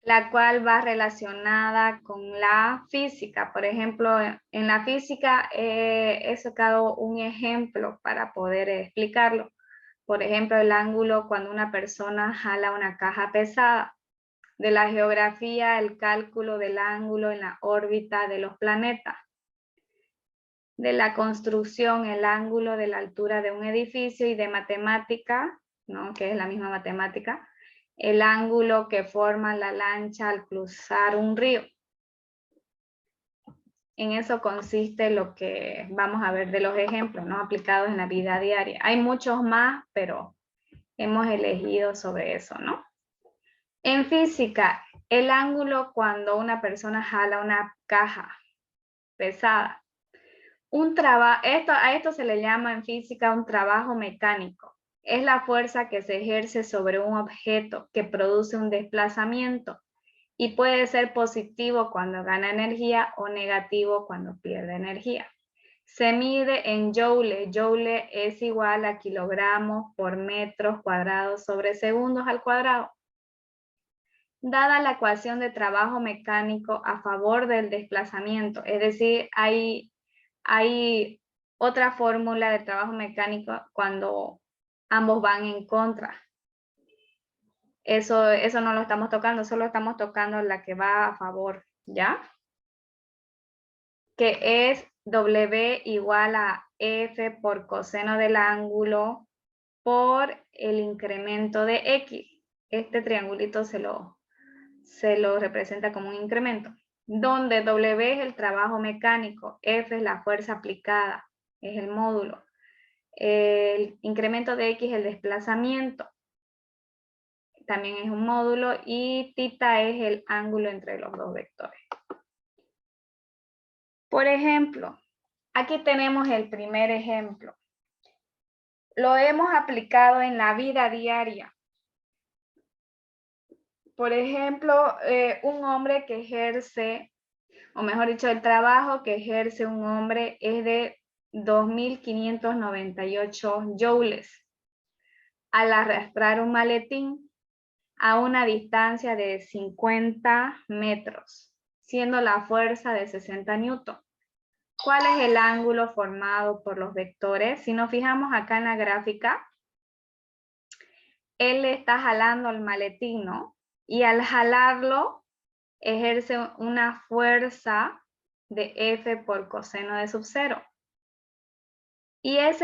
la cual va relacionada con la física. Por ejemplo, en la física he sacado un ejemplo para poder explicarlo. Por ejemplo, el ángulo cuando una persona jala una caja pesada. De la geografía, el cálculo del ángulo en la órbita de los planetas. De la construcción, el ángulo de la altura de un edificio, y de matemática, ¿no? Que es la misma matemática, el ángulo que forma la lancha al cruzar un río. En eso consiste lo que vamos a ver de los ejemplos, ¿no? Aplicados en la vida diaria. Hay muchos más, pero hemos elegido sobre eso, ¿no? En física, el ángulo cuando una persona jala una caja pesada. A esto se le llama en física un trabajo mecánico. Es la fuerza que se ejerce sobre un objeto que produce un desplazamiento y puede ser positivo cuando gana energía o negativo cuando pierde energía. Se mide en joule. Joule es igual a kilogramos por metros cuadrados sobre segundos al cuadrado. Dada la ecuación de trabajo mecánico a favor del desplazamiento, es decir, hay otra fórmula de trabajo mecánico cuando ambos van en contra. Eso no lo estamos tocando, solo estamos tocando la que va a favor, ¿ya? Que es W igual a F por coseno del ángulo por el incremento de X. Este triangulito se lo representa como un incremento, donde W es el trabajo mecánico, F es la fuerza aplicada, es el módulo. El incremento de X es el desplazamiento, también es un módulo, y θ es el ángulo entre los dos vectores. Por ejemplo, aquí tenemos el primer ejemplo. Lo hemos aplicado en la vida diaria. Por ejemplo, un hombre que ejerce, o mejor dicho, el trabajo que ejerce un hombre es de 2.598 joules al arrastrar un maletín a una distancia de 50 metros, siendo la fuerza de 60 newton. ¿Cuál es el ángulo formado por los vectores? Si nos fijamos acá en la gráfica, él está jalando el maletín, ¿no? Y al jalarlo, ejerce una fuerza de F por coseno de sub 0. Y él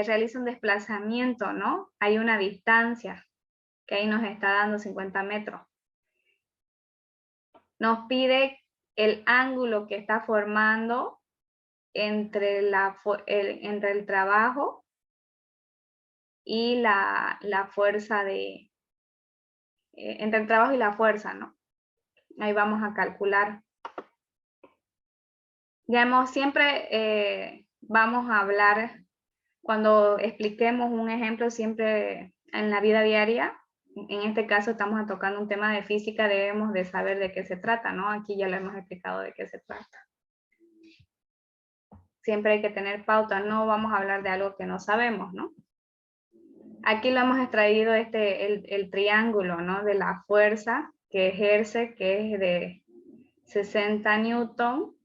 realiza un desplazamiento, ¿no? Hay una distancia que ahí nos está dando 50 metros. Nos pide el ángulo que está formando entre el trabajo y la fuerza entre el trabajo y la fuerza, ¿no? Ahí vamos a calcular. Siempre vamos a hablar, cuando expliquemos un ejemplo, siempre en la vida diaria, en este caso estamos tocando un tema de física, debemos de saber de qué se trata, ¿no? Aquí ya lo hemos explicado de qué se trata. Siempre hay que tener pauta, no vamos a hablar de algo que no sabemos, ¿no? Aquí lo hemos extraído el triángulo, ¿no? De la fuerza que ejerce, que es de 60 newton,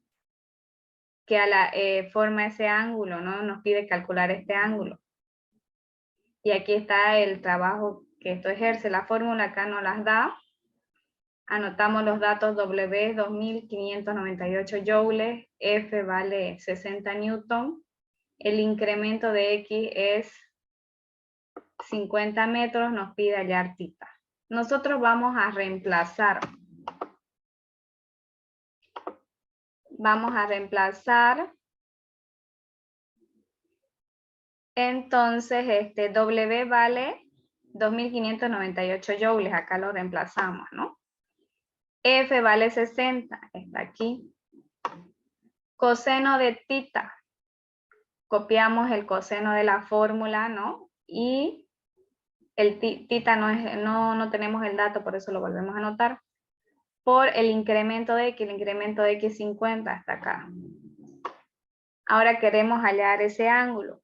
que forma ese ángulo, ¿no? Nos pide calcular este ángulo. Y aquí está el trabajo que esto ejerce. La fórmula acá nos las da. Anotamos los datos. W 2.598 joules, F vale 60 newton. El incremento de X es 50 metros, nos pide hallar θ. Nosotros vamos a reemplazar. Vamos a reemplazar. Entonces, W vale 2.598 joules. Acá lo reemplazamos, ¿no? F vale 60. Está aquí. Coseno de θ. Copiamos el coseno de la fórmula, ¿no? Y el θ no tenemos el dato, por eso lo volvemos a anotar. Por el incremento de X, el incremento de X 50 hasta acá. Ahora queremos hallar ese ángulo.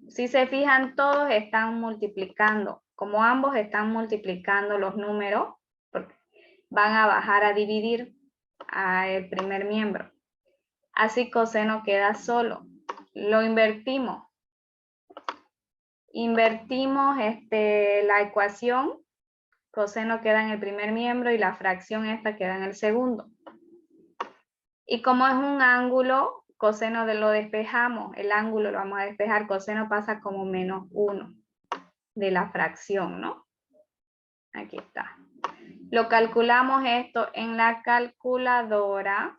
Si se fijan, todos están multiplicando. Como ambos están multiplicando los números, porque van a bajar a dividir al primer miembro. Así coseno queda solo. Lo invertimos. Invertimos la ecuación. Coseno queda en el primer miembro y la fracción esta queda en el segundo. Y como es un ángulo, coseno lo despejamos. El ángulo lo vamos a despejar. Coseno pasa como -1 de la fracción, ¿no? Aquí está. Lo calculamos esto en la calculadora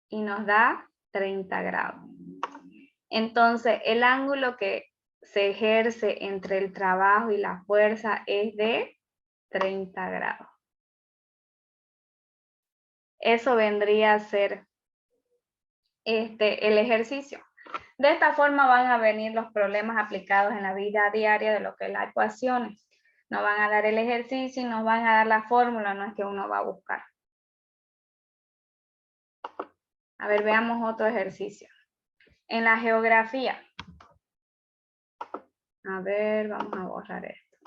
y nos da 30 grados. Entonces, el ángulo que se ejerce entre el trabajo y la fuerza es de 30 grados. Eso vendría a ser el ejercicio. De esta forma van a venir los problemas aplicados en la vida diaria de lo que es las ecuaciones. Nos van a dar el ejercicio y nos van a dar la fórmula, no es que uno va a buscar. A ver, veamos otro ejercicio. En la geografía. A ver, vamos a borrar esto.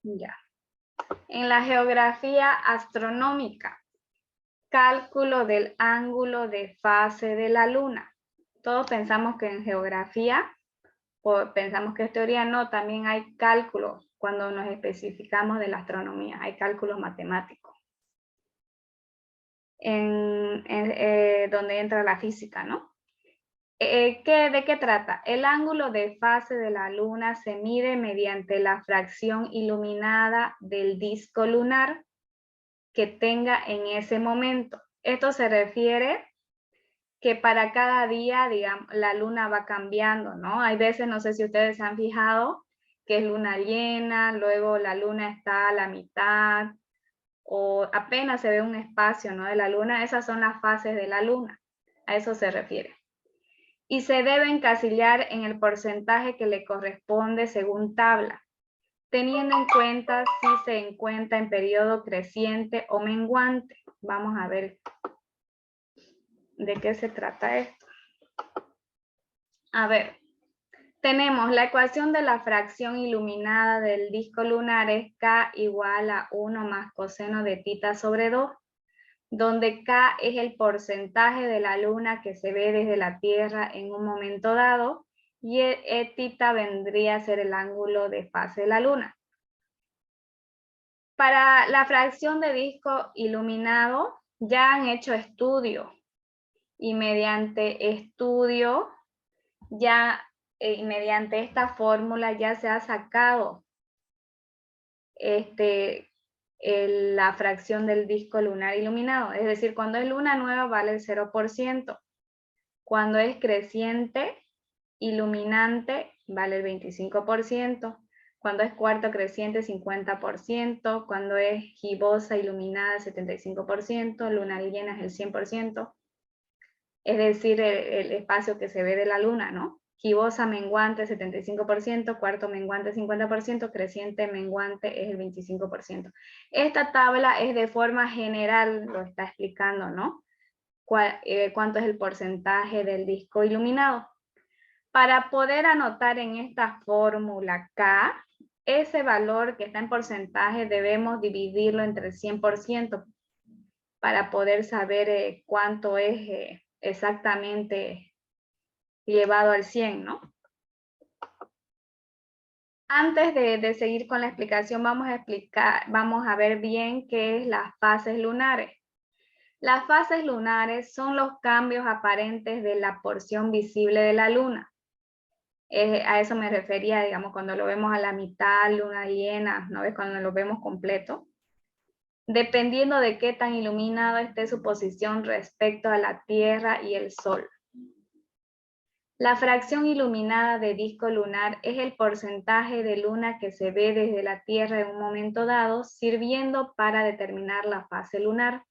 Ya. En la geografía astronómica, cálculo del ángulo de fase de la luna. Todos pensamos que en geografía, o pensamos que es teoría, no, también hay cálculos cuando nos especificamos de la astronomía, hay cálculos matemáticos. Donde entra la física, ¿no? ¿De qué trata? El ángulo de fase de la luna se mide mediante la fracción iluminada del disco lunar que tenga en ese momento. Esto se refiere que para cada día, digamos, la luna va cambiando, ¿no? Hay veces, no sé si ustedes se han fijado, que es luna llena, luego la luna está a la mitad, o apenas se ve un espacio, ¿no? De la luna. Esas son las fases de la luna, a eso se refiere. Y se debe encasillar en el porcentaje que le corresponde según tabla, teniendo en cuenta si se encuentra en periodo creciente o menguante. Vamos a ver de qué se trata esto. A ver, tenemos la ecuación de la fracción iluminada del disco lunar es K igual a 1 más coseno de θ sobre 2, donde K es el porcentaje de la luna que se ve desde la Tierra en un momento dado y θ vendría a ser el ángulo de fase de la luna. Para la fracción de disco iluminado ya han hecho estudios y mediante estudio y mediante esta fórmula ya se ha sacado la fracción del disco lunar iluminado. Es decir, cuando es luna nueva vale el 0%. Cuando es creciente iluminante vale el 25%. Cuando es cuarto creciente 50%. Cuando es gibosa iluminada 75%. Luna llena es el 100%. Es decir, el espacio que se ve de la luna, ¿no? Gibosa menguante 75%, cuarto menguante 50%, creciente menguante es el 25%. Esta tabla es de forma general, lo está explicando, ¿no? Cuánto es el porcentaje del disco iluminado. Para poder anotar en esta fórmula K, ese valor que está en porcentaje debemos dividirlo entre el 100% para poder saber cuánto es exactamente llevado al 100, ¿no? Antes de seguir con la explicación, vamos a ver bien qué es las fases lunares. Las fases lunares son los cambios aparentes de la porción visible de la luna. A eso me refería, digamos, cuando lo vemos a la mitad, luna llena, ¿no ves? Cuando lo vemos completo. Dependiendo de qué tan iluminado esté su posición respecto a la Tierra y el Sol. La fracción iluminada de disco lunar es el porcentaje de luna que se ve desde la Tierra en un momento dado, sirviendo para determinar la fase lunar.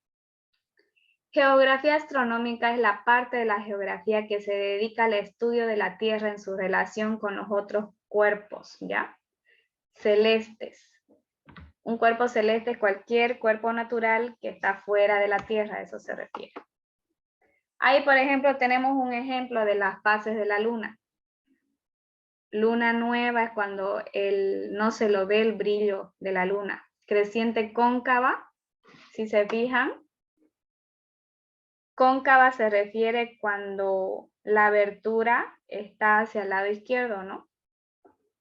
Geografía astronómica es la parte de la geografía que se dedica al estudio de la Tierra en su relación con los otros cuerpos, ¿ya? Celestes. Un cuerpo celeste es cualquier cuerpo natural que está fuera de la Tierra, a eso se refiere. Ahí, por ejemplo, tenemos un ejemplo de las fases de la luna. Luna nueva es cuando no se lo ve el brillo de la luna. Creciente cóncava, si se fijan. Cóncava se refiere cuando la abertura está hacia el lado izquierdo, ¿no?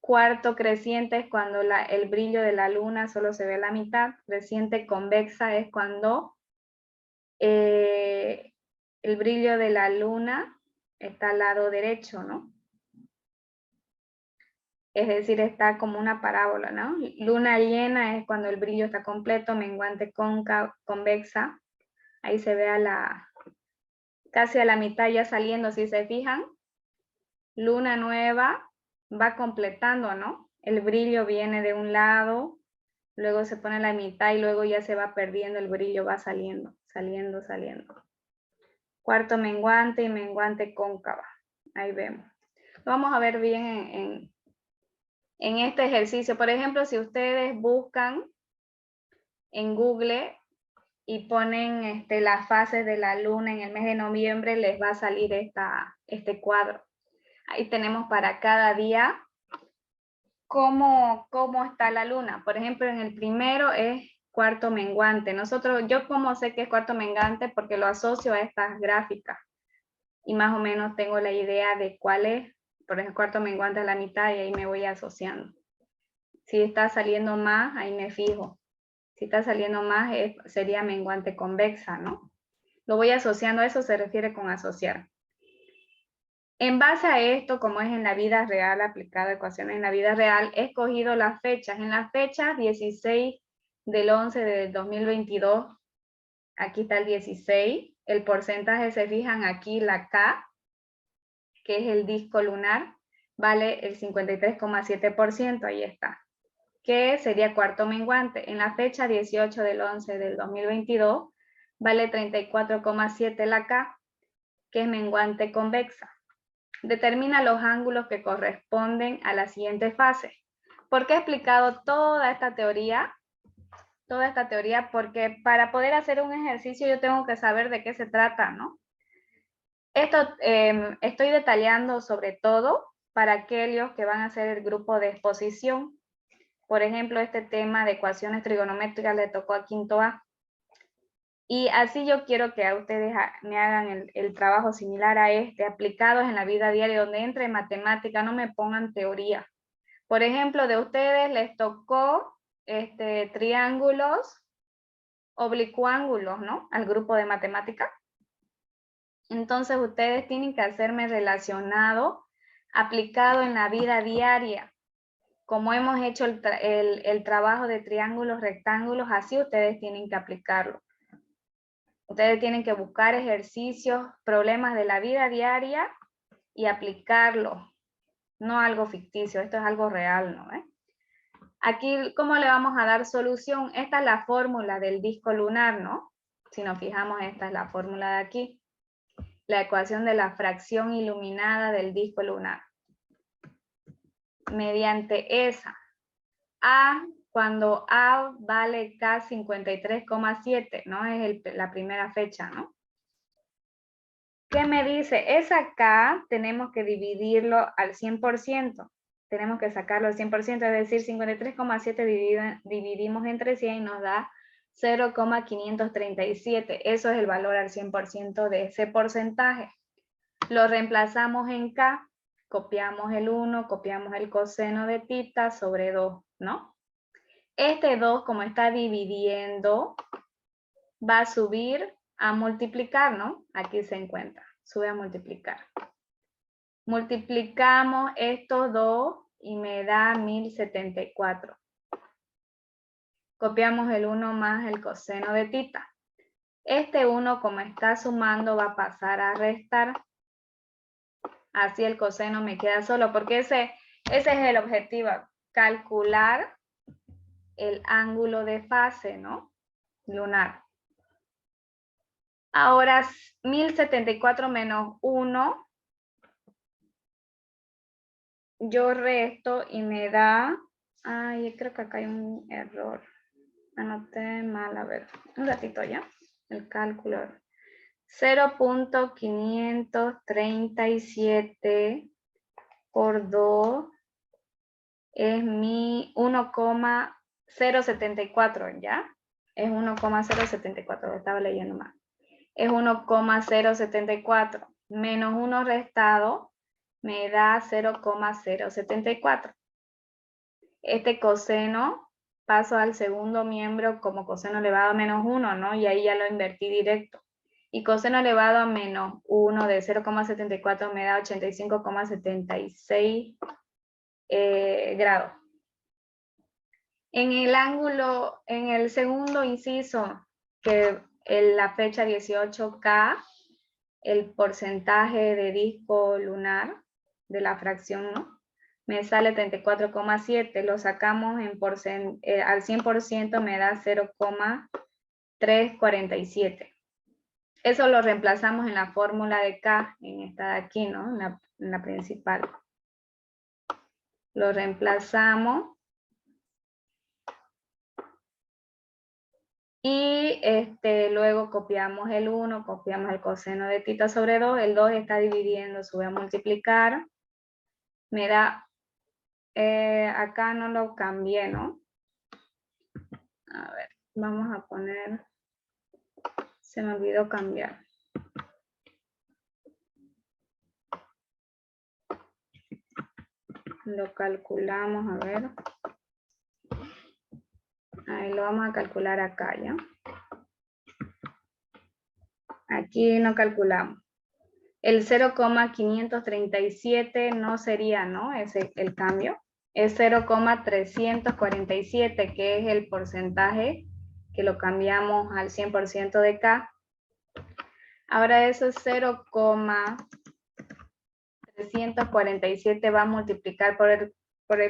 Cuarto creciente es cuando el brillo de la luna solo se ve la mitad. Creciente convexa es cuando el brillo de la luna está al lado derecho, ¿no? Es decir, está como una parábola, ¿no? Luna llena es cuando el brillo está completo, menguante convexa. Ahí se ve casi a la mitad ya saliendo, si se fijan. Luna nueva va completando, ¿no? El brillo viene de un lado, luego se pone a la mitad y luego ya se va perdiendo, el brillo va saliendo. Cuarto menguante y menguante cóncava. Ahí vemos. Lo vamos a ver bien en este ejercicio. Por ejemplo, si ustedes buscan en Google y ponen las fases de la luna en el mes de noviembre, les va a salir este cuadro. Ahí tenemos para cada día cómo está la luna. Por ejemplo, en el primero es cuarto menguante. Yo como sé que es cuarto menguante porque lo asocio a estas gráficas y más o menos tengo la idea de cuál es. Por ejemplo, cuarto menguante a la mitad y ahí me voy asociando. Si está saliendo más, ahí me fijo. Si está saliendo más, sería menguante convexa, ¿no? Lo voy asociando, a eso se refiere con asociar. En base a esto, como es en la vida real, aplicado a ecuaciones en la vida real, he escogido las fechas. En la fecha 16 del 11 del 2022, aquí está el 16, el porcentaje se fijan aquí, la K, que es el disco lunar, vale el 53,7%, ahí está, que sería cuarto menguante. En la fecha 18 del 11 del 2022, vale 34,7 la K, que es menguante convexa. Determina los ángulos que corresponden a la siguiente fase. ¿Por qué he explicado toda esta teoría? Porque para poder hacer un ejercicio yo tengo que saber de qué se trata, ¿no? Esto estoy detallando sobre todo para aquellos que van a hacer el grupo de exposición. Por ejemplo, este tema de ecuaciones trigonométricas le tocó a quinto A. Y así yo quiero que a ustedes me hagan el trabajo similar a aplicados en la vida diaria, donde entre matemática, no me pongan teoría. Por ejemplo, de ustedes les tocó triángulos, oblicuángulos, ¿no? Al grupo de matemática. Entonces ustedes tienen que hacerme relacionado, aplicado en la vida diaria. Como hemos hecho el trabajo de triángulos, rectángulos, así ustedes tienen que aplicarlo. Ustedes tienen que buscar ejercicios, problemas de la vida diaria y aplicarlo. No algo ficticio, esto es algo real, ¿no? Aquí, ¿cómo le vamos a dar solución? Esta es la fórmula del disco lunar, ¿no? Si nos fijamos, esta es la fórmula de aquí. La ecuación de la fracción iluminada del disco lunar. Mediante esa, cuando A vale K 53,7, ¿no? Es la primera fecha, ¿no? ¿Qué me dice? Esa K tenemos que dividirlo al 100%. Tenemos que sacarlo al 100%, es decir, 53,7 dividimos entre 100 y nos da 0,537. Eso es el valor al 100% de ese porcentaje. Lo reemplazamos en K, copiamos el 1, copiamos el coseno de tita sobre 2, ¿no? Este 2, como está dividiendo, va a subir a multiplicar, ¿no? Aquí se encuentra, sube a multiplicar. Multiplicamos estos dos y me da 1074. Copiamos el 1 más el coseno de tita. Este 1, como está sumando, va a pasar a restar. Así el coseno me queda solo, porque ese es el objetivo, calcular el ángulo de fase, ¿no? Lunar. Ahora, 1074 menos 1, yo resto y me da, ay, creo que acá hay un error. Anoté mal, a ver, un ratito ya, el cálculo. 0.537 por 2 es mi 1,074, ¿ya? Es 1,074, lo estaba leyendo mal. Es 1,074 menos 1 restado me da 0,074. Este coseno paso al segundo miembro como coseno elevado a menos 1, ¿no? Y ahí ya lo invertí directo. Y coseno elevado a menos 1 de 0,74 me da 85,76 grados. En el ángulo, en el segundo inciso, que en la fecha 18K, el porcentaje de disco lunar de la fracción, ¿no? Me sale 34,7, lo sacamos al 100% me da 0,347. Eso lo reemplazamos en la fórmula de K, en esta de aquí, ¿no? En la principal. Lo reemplazamos. Y luego copiamos el 1, copiamos el coseno de tita sobre 2. El 2 está dividiendo, sube a multiplicar. Me da, acá no lo cambié, ¿no? A ver, vamos a poner, se me olvidó cambiar. Lo calculamos, a ver. Ahí lo vamos a calcular acá, ¿ya? Aquí no calculamos. El 0,537 no sería, ¿no? Es el cambio. Es 0,347, que es el porcentaje que lo cambiamos al 100% de K. Ahora eso es 0,347 va a multiplicar por el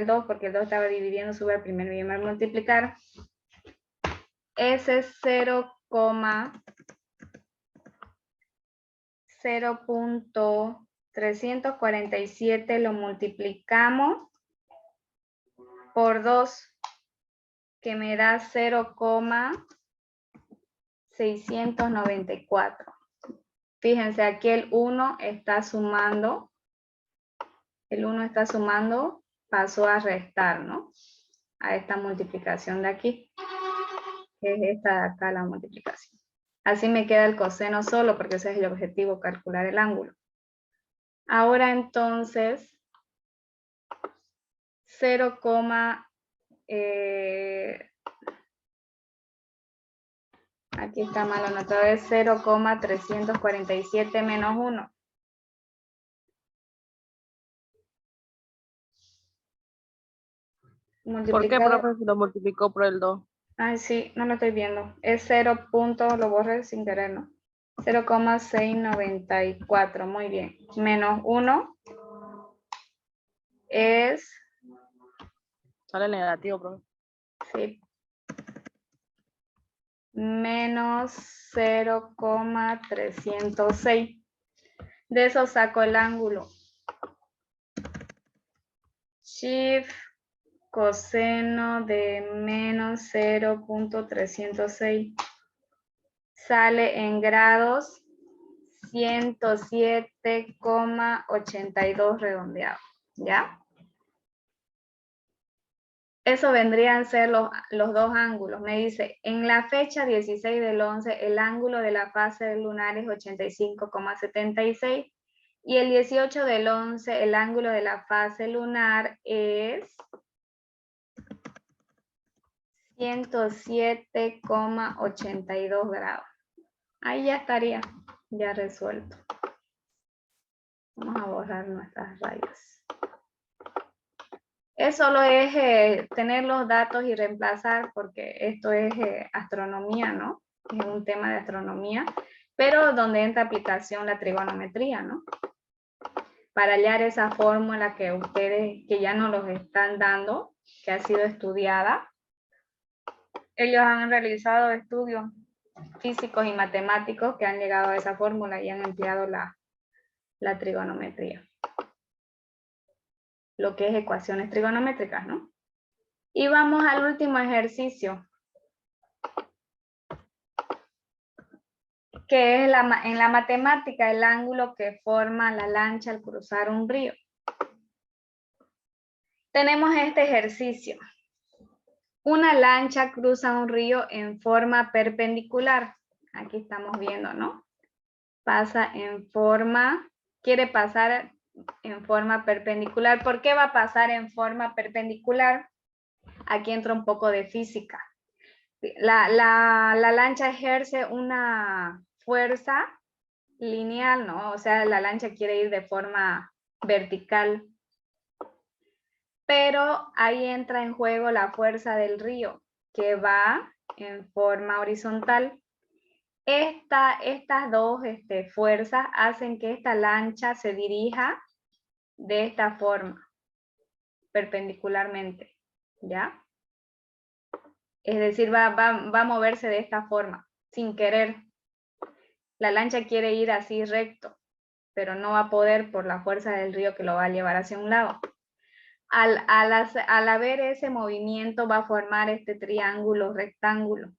2, porque el 2 estaba dividiendo, sube al primero y va a multiplicar. Ese es 0.347 lo multiplicamos por 2, que me da 0,694. Fíjense, aquí el 1 está sumando. El 1 está sumando, pasó a restar, ¿no? A esta multiplicación de aquí. Es esta de acá la multiplicación. Así me queda el coseno solo, porque ese es el objetivo, calcular el ángulo. Ahora entonces, 0, aquí está mal anotado, es 0,347 menos 1. ¿Por qué, profe, si lo multiplicó por el 2? Ay, sí, no lo estoy viendo. Es 0. Lo borré sin querer, ¿no? 0,694, muy bien. Menos 1 es... Sale negativo, profe. Sí. Menos 0,306. De eso saco el ángulo. Shift coseno de menos 0.306. Sale en grados 107,82 redondeado. ¿Ya? Eso vendrían a ser los dos ángulos. Me dice, en la fecha 16 del 11, el ángulo de la fase lunar es 85,76. Y el 18 del 11, el ángulo de la fase lunar es 107,82 grados. Ahí ya estaría, ya resuelto. Vamos a borrar nuestras rayas. Eso solo es tener los datos y reemplazar, porque esto es astronomía, ¿no? Es un tema de astronomía, pero donde entra aplicación la trigonometría, ¿no? Para hallar esa fórmula que ustedes, que ya nos los están dando, que ha sido estudiada. Ellos han realizado estudios físicos y matemáticos que han llegado a esa fórmula y han empleado la trigonometría. Lo que es ecuaciones trigonométricas, ¿no? Y vamos al último ejercicio. que es en la matemática el ángulo que forma la lancha al cruzar un río. Tenemos este ejercicio. Una lancha cruza un río en forma perpendicular. Aquí estamos viendo, ¿no? Quiere pasar en forma perpendicular. ¿Por qué va a pasar en forma perpendicular? Aquí entra un poco de física. La lancha ejerce una fuerza lineal, ¿no? O sea, la lancha quiere ir de forma vertical. Pero ahí entra en juego la fuerza del río, que va en forma horizontal. Estas dos fuerzas hacen que esta lancha se dirija de esta forma, perpendicularmente, ¿ya? Es decir, va a moverse de esta forma, sin querer. La lancha quiere ir así recto, pero no va a poder por la fuerza del río que lo va a llevar hacia un lado. Al haber ese movimiento va a formar este triángulo rectángulo,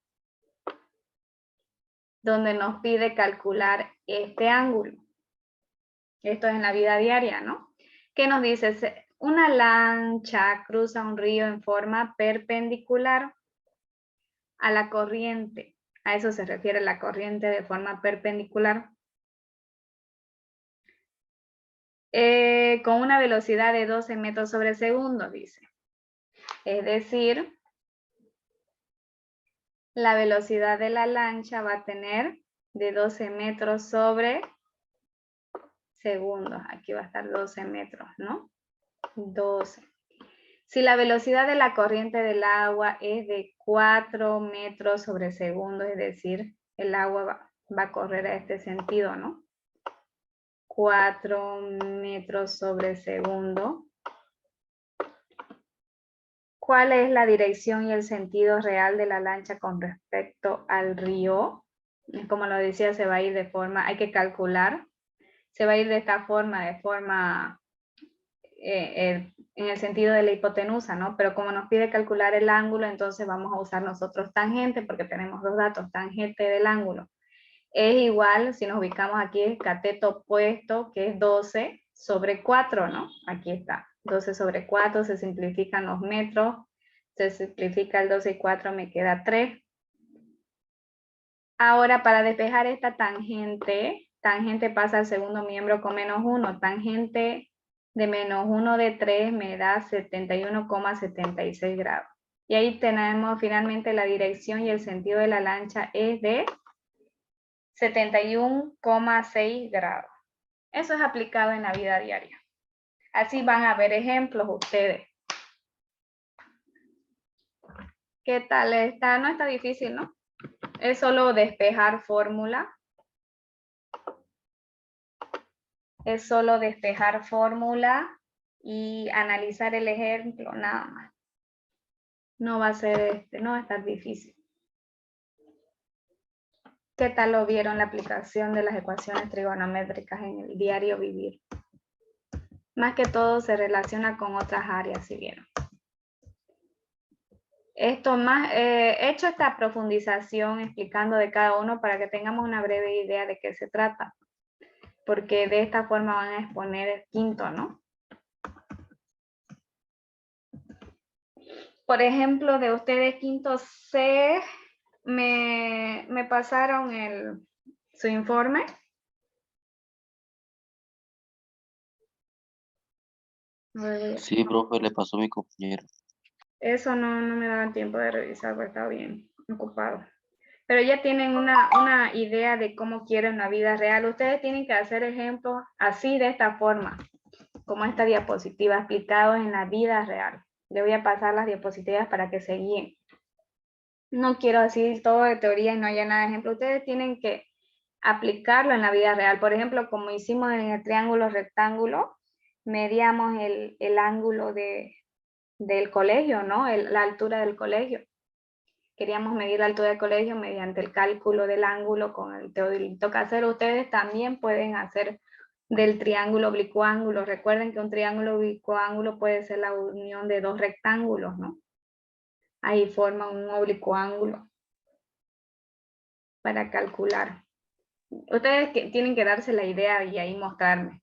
donde nos pide calcular este ángulo. Esto es en la vida diaria, ¿no? ¿Qué nos dice? Una lancha cruza un río en forma perpendicular a la corriente. A eso se refiere la corriente de forma perpendicular. Con una velocidad de 12 metros sobre segundo, dice. Es decir, la velocidad de la lancha va a tener de 12 metros sobre segundos. Aquí va a estar 12 metros, ¿no? 12. Si la velocidad de la corriente del agua es de 4 metros sobre segundo, es decir, el agua va a correr a este sentido, ¿no? 4 metros sobre segundo. ¿Cuál es la dirección y el sentido real de la lancha con respecto al río? Como lo decía, se va a ir de forma, hay que calcular, se va a ir de esta forma, en el sentido de la hipotenusa, ¿no? Pero como nos pide calcular el ángulo, entonces vamos a usar nosotros tangente, porque tenemos dos datos, tangente del ángulo. Es igual, si nos ubicamos aquí, es cateto opuesto, que es 12 sobre 4, ¿no? Aquí está, 12 sobre 4, se simplifican los metros, se simplifica el 12 y 4, me queda 3. Ahora, para despejar esta tangente pasa al segundo miembro con menos 1, tangente de menos 1 de 3 me da 71,76 grados. Y ahí tenemos finalmente la dirección y el sentido de la lancha es de 71,6 grados. Eso es aplicado en la vida diaria. Así van a ver ejemplos ustedes. ¿Qué tal está? No está difícil, ¿no? Es solo despejar fórmula. Es solo despejar fórmula y analizar el ejemplo, nada más. No va a ser, no va a estar difícil. ¿Qué tal lo vieron la aplicación de las ecuaciones trigonométricas en el diario vivir? Más que todo se relaciona con otras áreas, si vieron. Esto más, he hecho esta profundización explicando de cada uno para que tengamos una breve idea de qué se trata. Porque de esta forma van a exponer el quinto, ¿no? Por ejemplo, de ustedes quinto C, me pasaron su informe. Sí, profe, le pasó a mi compañero. Eso no me daba tiempo de revisar, porque estaba bien ocupado. Pero ya tienen una idea de cómo quieren la vida real. Ustedes tienen que hacer ejemplos así, de esta forma, como esta diapositiva, aplicados en la vida real. Le voy a pasar las diapositivas para que se guíen. No quiero decir todo de teoría y no haya nada de ejemplo. Ustedes tienen que aplicarlo en la vida real. Por ejemplo, como hicimos en el triángulo rectángulo, medíamos el ángulo del colegio, ¿no? La altura del colegio. Queríamos medir la altura del colegio mediante el cálculo del ángulo con el teodolito casero. Ustedes también pueden hacer del triángulo oblicuo-ángulo. Recuerden que un triángulo oblicuo-ángulo puede ser la unión de dos rectángulos, ¿no? Ahí forman un oblicuo-ángulo para calcular. Ustedes tienen que darse la idea y ahí mostrarme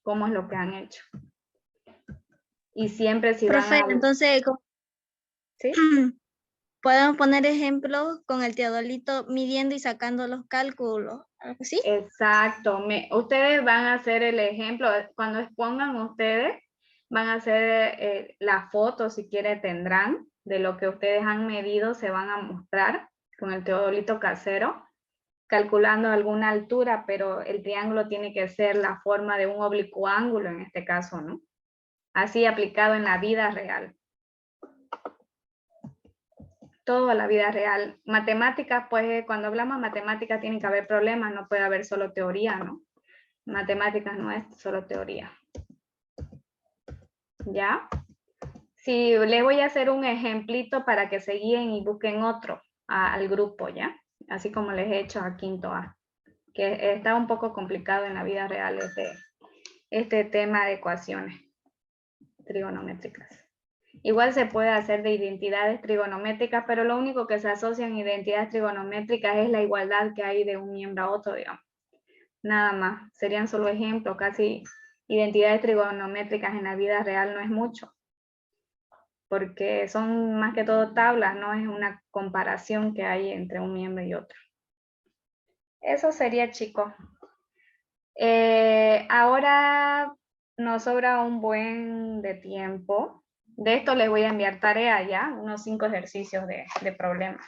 cómo es lo que han hecho. Y siempre si Profe, van a... entonces, ¿Sí? podemos poner ejemplos con el teodolito midiendo y sacando los cálculos, ¿algo así? Exacto. Ustedes van a hacer el ejemplo. Cuando expongan ustedes, van a hacer la foto, si quieren tendrán, de lo que ustedes han medido, se van a mostrar con el teodolito casero, calculando alguna altura, pero el triángulo tiene que ser la forma de un oblicuo ángulo en este caso, ¿no? Así aplicado en la vida real. Todo a la vida real. Matemáticas, pues cuando hablamos de matemáticas tiene que haber problemas, no puede haber solo teoría, ¿no? Matemáticas no es solo teoría. ¿Ya? Sí, les voy a hacer un ejemplito para que se guíen y busquen otro al grupo, ¿ya? Así como les he hecho a quinto A, que está un poco complicado en la vida real este tema de ecuaciones trigonométricas. Igual se puede hacer de identidades trigonométricas, pero lo único que se asocia en identidades trigonométricas es la igualdad que hay de un miembro a otro, digamos. Nada más, serían solo ejemplos, casi identidades trigonométricas en la vida real no es mucho, porque son más que todo tablas, no es una comparación que hay entre un miembro y otro. Eso sería, chicos. Ahora nos sobra un buen de tiempo. De esto les voy a enviar tarea ya, unos 5 ejercicios de problemas.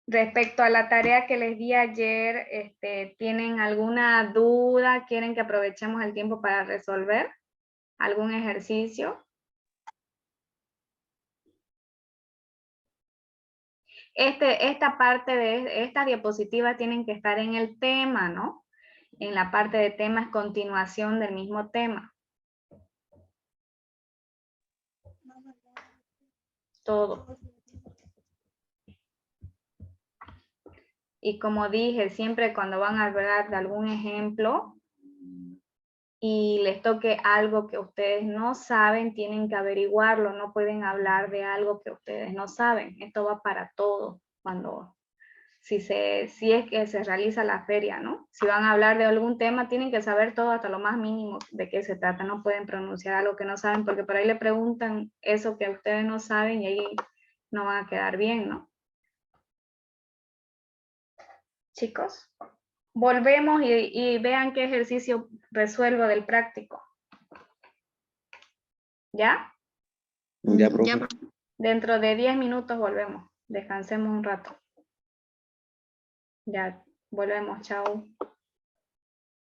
Respecto a la tarea que les di ayer, ¿tienen alguna duda? ¿Quieren que aprovechemos el tiempo para resolver algún ejercicio? Esta parte de esta diapositiva tienen que estar en el tema, ¿no? En la parte de temas, continuación del mismo tema. Todo. Y como dije, siempre cuando van a hablar de algún ejemplo y les toque algo que ustedes no saben, tienen que averiguarlo, no pueden hablar de algo que ustedes no saben. Esto va para todo, si es que se realiza la feria, ¿no? Si van a hablar de algún tema, tienen que saber todo hasta lo más mínimo de qué se trata. No pueden pronunciar algo que no saben, porque por ahí le preguntan eso que ustedes no saben y ahí no van a quedar bien, ¿no? Chicos, volvemos y vean qué ejercicio resuelvo del práctico. ¿Ya? Ya, profe. Dentro de 10 minutos volvemos. Descansemos un rato. Ya, volvemos. Chao.